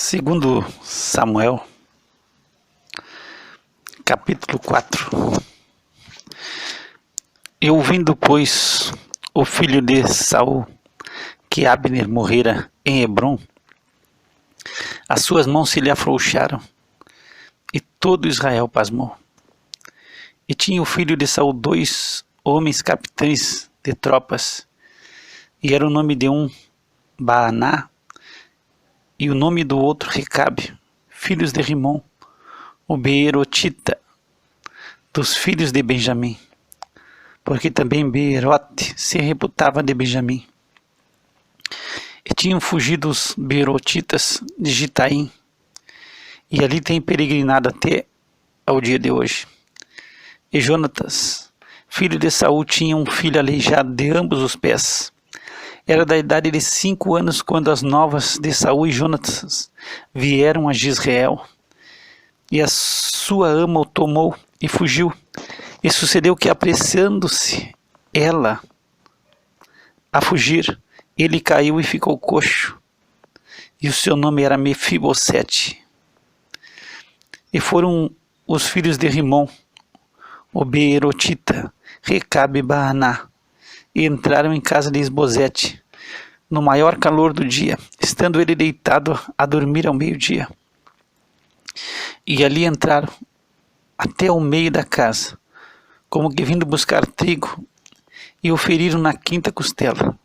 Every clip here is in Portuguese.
Segundo Samuel, capítulo 4. E ouvindo, pois, o filho de Saul, que Abner morrera em Hebrom, as suas mãos se lhe afrouxaram, e todo Israel pasmou. E tinha o filho de Saul 2 homens capitães de tropas, e era o nome de um Baaná, e o nome do outro Recabe, filhos de Rimom, o Beerotita, dos filhos de Benjamim, porque também Beerote se reputava de Benjamim. E tinham fugido os Beerotitas de Gitaim, e ali tem peregrinado até ao dia de hoje. E Jonatas, filho de Saul, tinha um filho aleijado de ambos os pés. Era da idade de 5 anos quando as novas de Saul e Jonatas vieram a Jezreel. E a sua ama o tomou e fugiu. E sucedeu que, apressando-se ela a fugir, ele caiu e ficou coxo. E o seu nome era Mefibosete. E foram os filhos de Rimom, o Beerotita, Recabe e Baaná, e entraram em casa de Isbosete, no maior calor do dia, estando ele deitado a dormir ao meio-dia. E ali entraram até o meio da casa, como que vindo buscar trigo, e o feriram na quinta costela.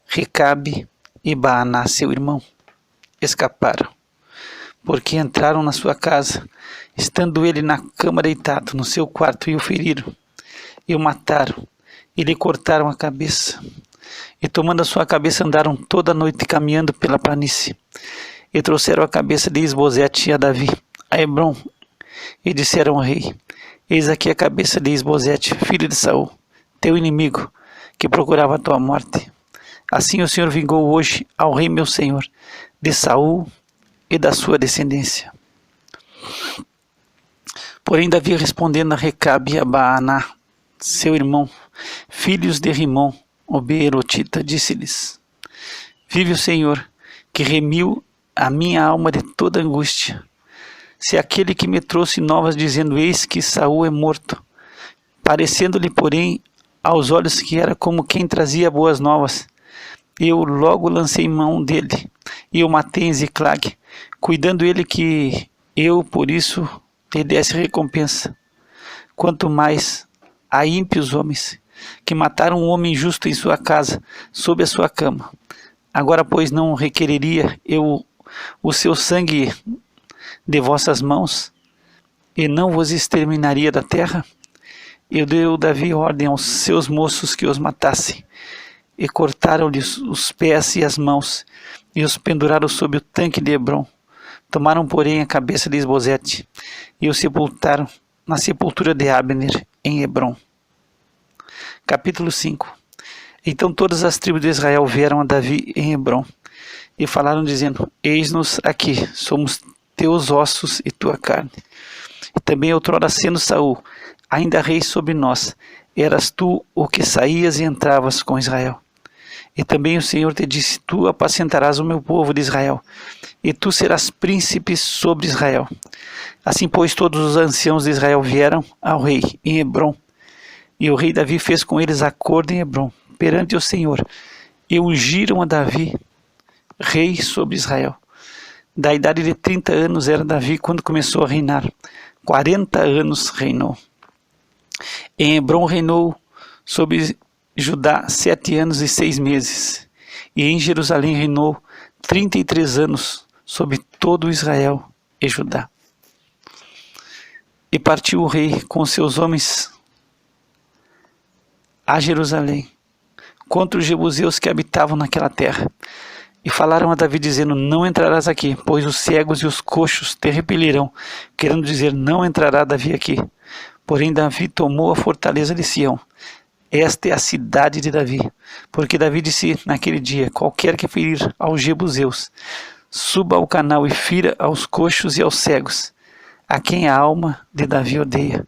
Recabe e Baaná, seu irmão, escaparam, porque entraram na sua casa, estando ele na cama deitado, no seu quarto, e o feriram, e o mataram, e lhe cortaram a cabeça. E tomando a sua cabeça, andaram toda a noite caminhando pela planície. E trouxeram a cabeça de Isbosete a Davi, a Hebrom, e disseram ao rei: eis aqui a cabeça de Isbosete, filho de Saul, teu inimigo, que procurava a tua morte. Assim o Senhor vingou hoje ao rei meu senhor, de Saul e da sua descendência. Porém Davi, respondendo a Recabe e a Baaná, seu irmão, filhos de Rimom, o Beerotita, disse-lhes: vive o Senhor, que remiu a minha alma de toda angústia. Se aquele que me trouxe novas, dizendo: eis que Saul é morto, parecendo-lhe, porém, aos olhos que era como quem trazia boas novas, eu logo lancei mão dele, e o matei em Ziclag, cuidando ele que eu, por isso, lhe desse recompensa. Quanto mais a ímpios homens, que mataram um homem justo em sua casa, sob a sua cama. Agora, pois, não requereria eu o seu sangue de vossas mãos, e não vos exterminaria da terra? Eu deu Davi ordem aos seus moços que os matassem, e cortaram-lhes os pés e as mãos, e os penduraram sob o tanque de Hebrom. Tomaram, porém, a cabeça de Isbosete, e o sepultaram na sepultura de Abner, em Hebrom. Capítulo 5. Então todas as tribos de Israel vieram a Davi em Hebrom, e falaram, dizendo: eis-nos aqui, somos teus ossos e tua carne. E também outrora, sendo Saul ainda rei sobre nós, eras tu o que saías e entravas com Israel. E também o Senhor te disse: tu apacentarás o meu povo de Israel, e tu serás príncipe sobre Israel. Assim, pois, todos os anciãos de Israel vieram ao rei em Hebrom, e o rei Davi fez com eles acordo em Hebrom, perante o Senhor, e ungiram a Davi rei sobre Israel. Da idade de 30 anos era Davi quando começou a reinar. 40 anos reinou. Em Hebrom reinou sobre Judá 7 anos e 6 meses. E em Jerusalém reinou 33 anos sobre todo Israel e Judá. E partiu o rei com seus homens a Jerusalém, contra os jebuseus que habitavam naquela terra. E falaram a Davi, dizendo: não entrarás aqui, pois os cegos e os coxos te repelirão, querendo dizer: não entrará Davi aqui. Porém Davi tomou a fortaleza de Sião. Esta é a cidade de Davi, porque Davi disse naquele dia: qualquer que ferir aos jebuseus, suba ao canal e fira aos coxos e aos cegos, a quem a alma de Davi odeia.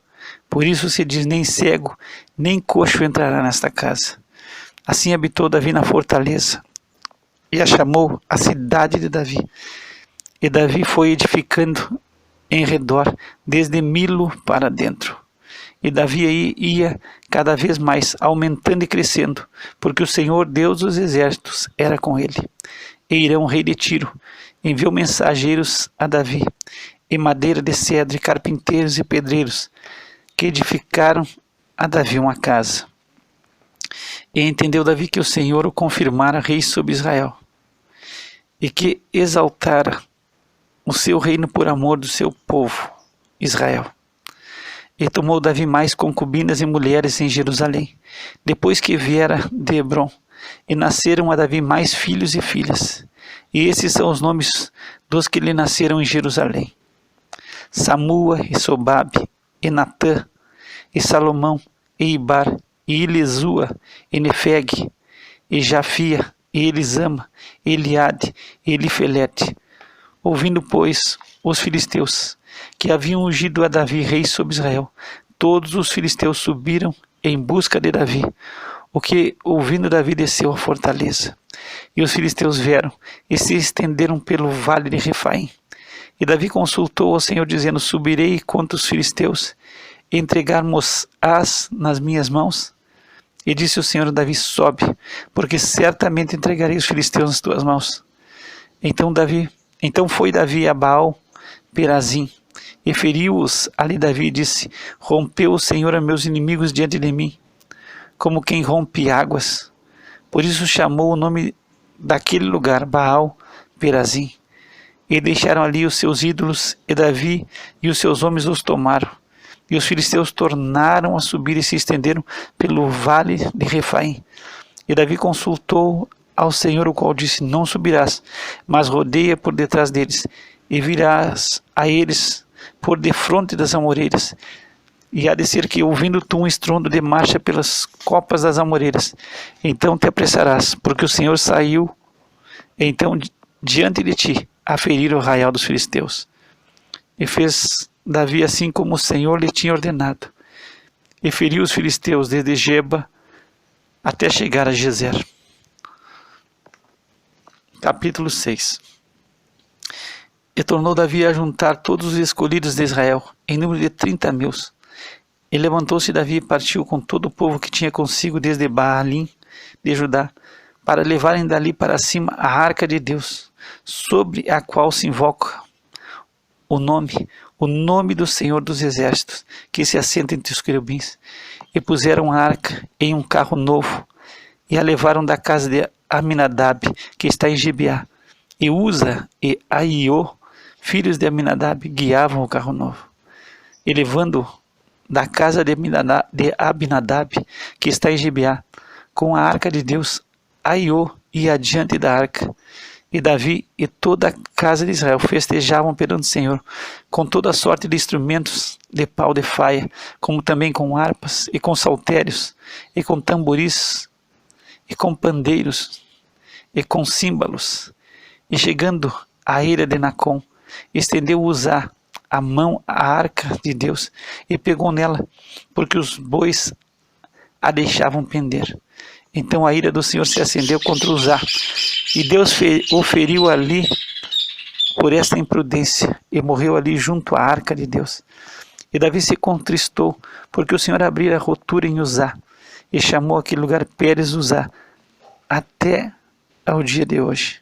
Por isso se diz: nem cego, nem coxo entrará nesta casa. Assim habitou Davi na fortaleza, e a chamou a cidade de Davi. E Davi foi edificando em redor, desde Milo para dentro. E Davi ia cada vez mais, aumentando e crescendo, porque o Senhor, Deus dos exércitos, era com ele. E Irão, rei de Tiro, enviou mensageiros a Davi, e madeira de cedro, e carpinteiros e pedreiros, que edificaram a Davi uma casa. E entendeu Davi que o Senhor o confirmara rei sobre Israel, e que exaltara o seu reino por amor do seu povo, Israel. E tomou Davi mais concubinas e mulheres em Jerusalém, depois que viera de Hebrom, e nasceram a Davi mais filhos e filhas. E esses são os nomes dos que lhe nasceram em Jerusalém: Samua, e Sobabe, e Natã, e Salomão, e Ibar, e Elisua, e Nefeg, e Jafia, e Elisama, e Eliade, e Elifelete. Ouvindo, pois, os filisteus que haviam ungido a Davi rei sobre Israel, todos os filisteus subiram em busca de Davi, o que, ouvindo Davi, desceu à fortaleza. E os filisteus vieram e se estenderam pelo vale de Refaim. E Davi consultou ao Senhor, dizendo: subirei contra os filisteus, entregarmos-as nas minhas mãos? E disse o Senhor a Davi: sobe, porque certamente entregarei os filisteus nas tuas mãos. Então foi Davi a Baal Perazim, e feriu-os ali. Davi disse: rompeu o Senhor a meus inimigos diante de mim, como quem rompe águas. Por isso chamou o nome daquele lugar Baal Perazim. E deixaram ali os seus ídolos, e Davi e os seus homens os tomaram. E os filisteus tornaram a subir e se estenderam pelo vale de Refaim. E Davi consultou ao Senhor, o qual disse: não subirás, mas rodeia por detrás deles, e virás a eles por defronte das amoreiras. E há de ser que, ouvindo tu um estrondo de marcha pelas copas das amoreiras, então te apressarás, porque o Senhor saiu então diante de ti a ferir o arraial dos filisteus. E fez Davi assim como o Senhor lhe tinha ordenado, e feriu os filisteus desde Geba até chegar a Gezer. Capítulo 6. E tornou Davi a juntar todos os escolhidos de Israel, em número de 30.000. E levantou-se Davi e partiu com todo o povo que tinha consigo desde Baalim de Judá, para levarem dali para cima a arca de Deus, sobre a qual se invoca o nome do Senhor dos exércitos, que se assenta entre os querubins. E puseram a arca em um carro novo, e a levaram da casa de Aminadab, que está em Gibeá. E Uza e Aiô, filhos de Aminadab, guiavam o carro novo. E levando da casa de Abinadab, que está em Gibeá, com a arca de Deus, Aiô ia adiante da arca. E Davi e toda a casa de Israel festejavam perante o Senhor, com toda a sorte de instrumentos de pau de faia, como também com harpas, e com saltérios, e com tamboris, e com pandeiros, e com símbalos. E chegando à eira de Nacon, estendeu Uzá a mão à arca de Deus, e pegou nela, porque os bois a deixavam pender. Então a ira do Senhor se acendeu contra Uzá, e Deus o feriu ali por esta imprudência, e morreu ali junto à arca de Deus. E Davi se contristou, porque o Senhor abrira a rotura em Uzá, e chamou aquele lugar Pérez Uzá, até ao dia de hoje.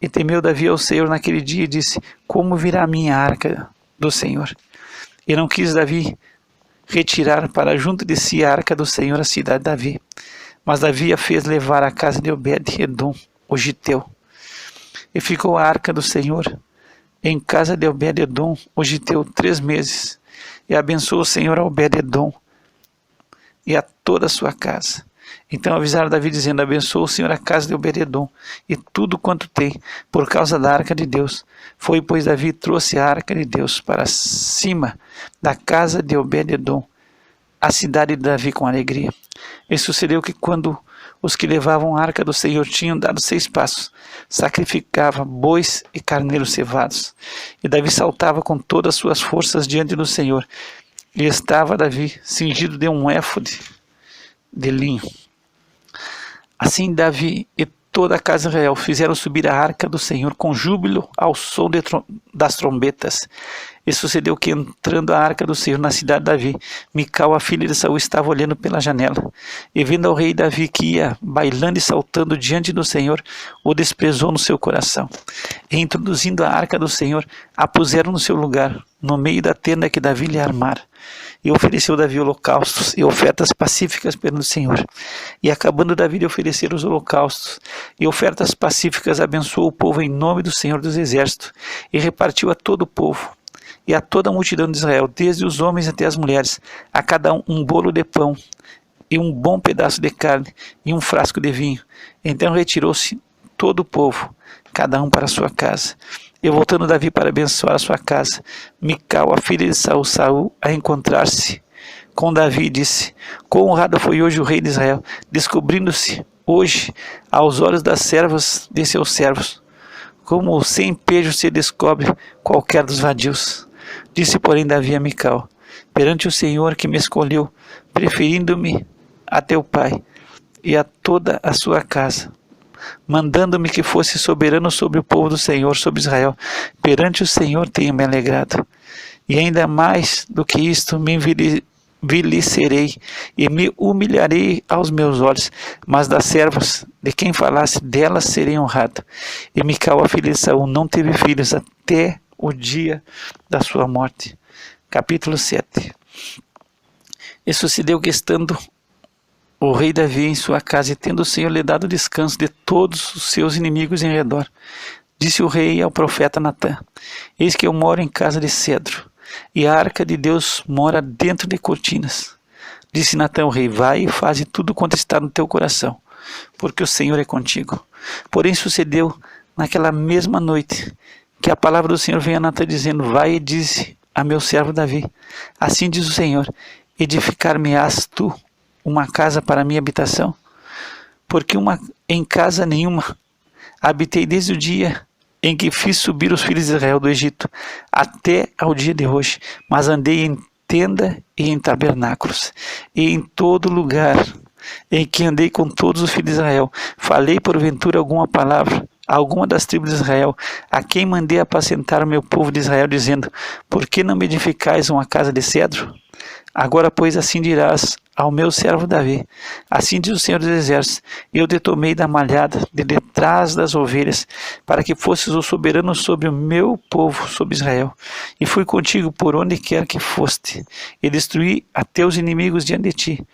E temeu Davi ao Senhor naquele dia, e disse: como virá a minha arca do Senhor? E não quis Davi retirar para junto de si a arca do Senhor, a cidade de Davi. Mas Davi a fez levar à casa de Obed-edom, o giteu. E ficou a arca do Senhor em casa de Obed-edom, o giteu, 3 meses. E abençoou o Senhor a Obed-edom e a toda a sua casa. Então avisaram Davi, dizendo: abençoou o Senhor a casa de Obed-edom e tudo quanto tem, por causa da arca de Deus. Foi, pois, Davi trouxe a arca de Deus para cima da casa de Obed-edom, a cidade de Davi, com alegria. E sucedeu que, quando os que levavam a arca do Senhor tinham dado 6 passos, sacrificava bois e carneiros cevados. E Davi saltava com todas as suas forças diante do Senhor. E estava Davi cingido de um éfode de linho. Assim Davi e toda a casa real fizeram subir a arca do Senhor com júbilo ao som das trombetas. E sucedeu que, entrando a arca do Senhor na cidade de Davi, Mical, a filha de Saul, estava olhando pela janela. E vendo ao rei Davi que ia bailando e saltando diante do Senhor, o desprezou no seu coração. E introduzindo a arca do Senhor, a puseram no seu lugar, no meio da tenda que Davi lhe armara. E ofereceu Davi holocaustos e ofertas pacíficas perante o Senhor. E acabando Davi de oferecer os holocaustos e ofertas pacíficas, abençoou o povo em nome do Senhor dos Exércitos, e repartiu a todo o povo e a toda a multidão de Israel, desde os homens até as mulheres, a cada um bolo de pão e um bom pedaço de carne e um frasco de vinho. Então retirou-se todo o povo, cada um para a sua casa. E voltando Davi para abençoar a sua casa, Mical, a filha de Saul, a encontrar-se com Davi, disse: quão honrado foi hoje o rei de Israel, descobrindo-se hoje aos olhos das servas de seus servos, como sem pejo se descobre qualquer dos vadios. Disse, porém, Davi a Mical: perante o Senhor que me escolheu, preferindo-me a teu pai e a toda a sua casa, mandando-me que fosse soberano sobre o povo do Senhor, sobre Israel, perante o Senhor tenho me alegrado. E ainda mais do que isto, me envilecerei e me humilharei aos meus olhos, mas das servas de quem falasse, delas serei honrado. E Mical, a filha de Saul, não teve filhos até o dia da sua morte. Capítulo 7. E sucedeu que, estando o rei Davi em sua casa, e tendo o Senhor lhe dado descanso de todos os seus inimigos em redor, disse o rei ao profeta Natã: eis que eu moro em casa de cedro, e a arca de Deus mora dentro de cortinas. Disse Natã ao rei: vai e faze tudo quanto está no teu coração, porque o Senhor é contigo. Porém sucedeu naquela mesma noite que a palavra do Senhor veio a Natã, dizendo: vai e dize a meu servo Davi: assim diz o Senhor, edificar-me-ás tu uma casa para minha habitação? Porque em casa nenhuma habitei desde o dia em que fiz subir os filhos de Israel do Egito até ao dia de hoje, mas andei em tenda e em tabernáculos, e em todo lugar em que andei com todos os filhos de Israel, falei porventura alguma palavra a alguma das tribos de Israel, a quem mandei apacentar o meu povo de Israel, dizendo: por que não me edificais uma casa de cedro? Agora, pois, assim dirás ao meu servo Davi: assim diz o Senhor dos Exércitos, eu te tomei da malhada de detrás das ovelhas, para que fosses o soberano sobre o meu povo, sobre Israel. E fui contigo por onde quer que foste, e destruí a teus inimigos diante de ti.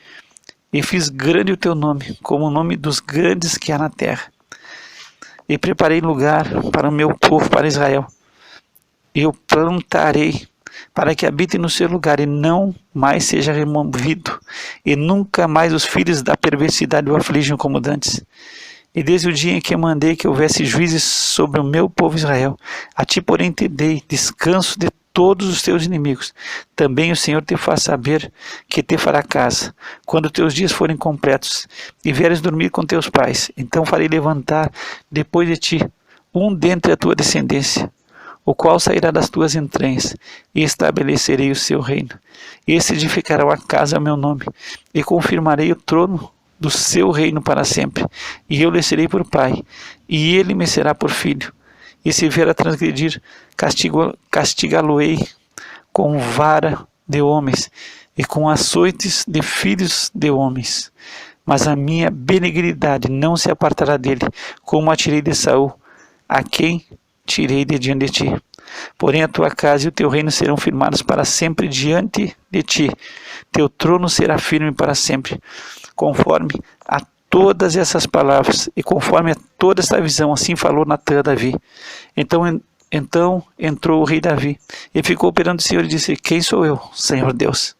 E fiz grande o teu nome, como o nome dos grandes que há na terra. E preparei lugar para o meu povo, para Israel. E eu plantarei, para que habite no seu lugar e não mais seja removido, e nunca mais os filhos da perversidade o aflijam como dantes. E desde o dia em que eu mandei que houvesse juízes sobre o meu povo Israel, a ti, porém, te dei descanso de todos os teus inimigos. Também o Senhor te faz saber que te fará casa, quando teus dias forem completos, e vieres dormir com teus pais. Então farei levantar depois de ti um dentre a tua descendência, o qual sairá das tuas entranhas, e estabelecerei o seu reino. Esse edificará a casa ao meu nome, e confirmarei o trono do seu reino para sempre. E eu lhe serei por pai, e ele me será por filho. E se vier a transgredir, castigá-lo-ei com vara de homens, e com açoites de filhos de homens. Mas a minha benignidade não se apartará dele, como a tirei de Saul, a quem tirei de diante de ti. Porém a tua casa e o teu reino serão firmados para sempre diante de ti. Teu trono será firme para sempre. Conforme a todas essas palavras e conforme a toda essa visão, assim falou Natã a Davi. Então entrou o rei Davi e ficou perante o Senhor e disse: quem sou eu, Senhor Deus?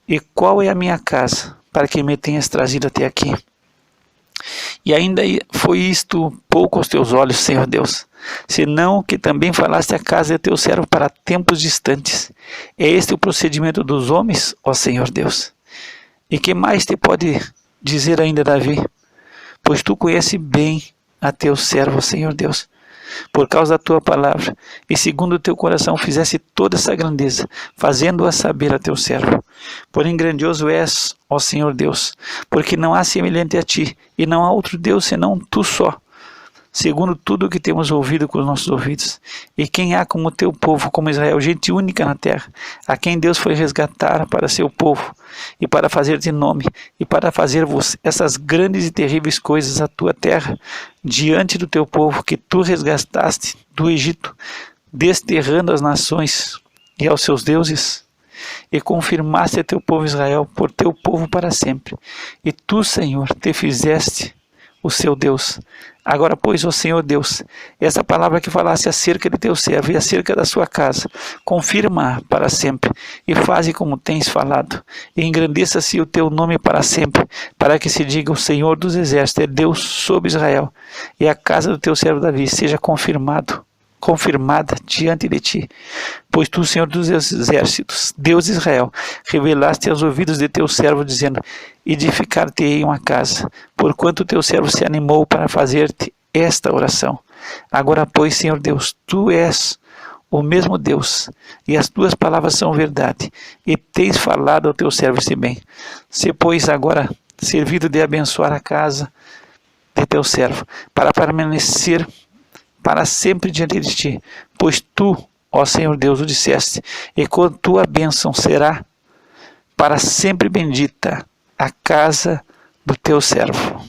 E qual é a minha casa, para que me tenhas trazido até aqui? E ainda foi isto pouco aos teus olhos, Senhor Deus, senão que também falaste a casa de teu servo para tempos distantes. É este o procedimento dos homens, ó Senhor Deus? E que mais te pode dizer ainda Davi? Pois tu conheces bem a teu servo, Senhor Deus. por causa da tua palavra, e segundo o teu coração fizesse toda essa grandeza, fazendo-a saber a teu servo. Porém grandioso és, ó Senhor Deus, porque não há semelhante a ti, e não há outro Deus senão tu só, segundo tudo o que temos ouvido com os nossos ouvidos. E quem há como teu povo, como Israel, gente única na terra, a quem Deus foi resgatar para seu povo, e para fazer-te nome, e para fazer-vos essas grandes e terríveis coisas à tua terra, diante do teu povo, que tu resgataste do Egito, desterrando as nações e aos seus deuses, e confirmaste a teu povo Israel por teu povo para sempre. E tu, Senhor, te fizeste o seu Deus. Agora, pois, ó Senhor Deus, essa palavra que falaste acerca de teu servo e acerca da sua casa, confirma para sempre, e faze como tens falado, e engrandeça-se o teu nome para sempre, para que se diga: o Senhor dos exércitos é Deus sobre Israel, e a casa do teu servo Davi seja confirmada diante de ti. Pois tu, Senhor dos exércitos, Deus de Israel, revelaste aos ouvidos de teu servo, dizendo: edificar-te-ei uma casa, porquanto teu servo se animou para fazer-te esta oração. Agora, pois, Senhor Deus, tu és o mesmo Deus, e as tuas palavras são verdade, e tens falado ao teu servo esse bem. Se, pois, agora servido de abençoar a casa de teu servo, para permanecer para sempre diante de ti, pois tu, ó Senhor Deus, o disseste, e com a tua bênção será para sempre bendita a casa do teu servo.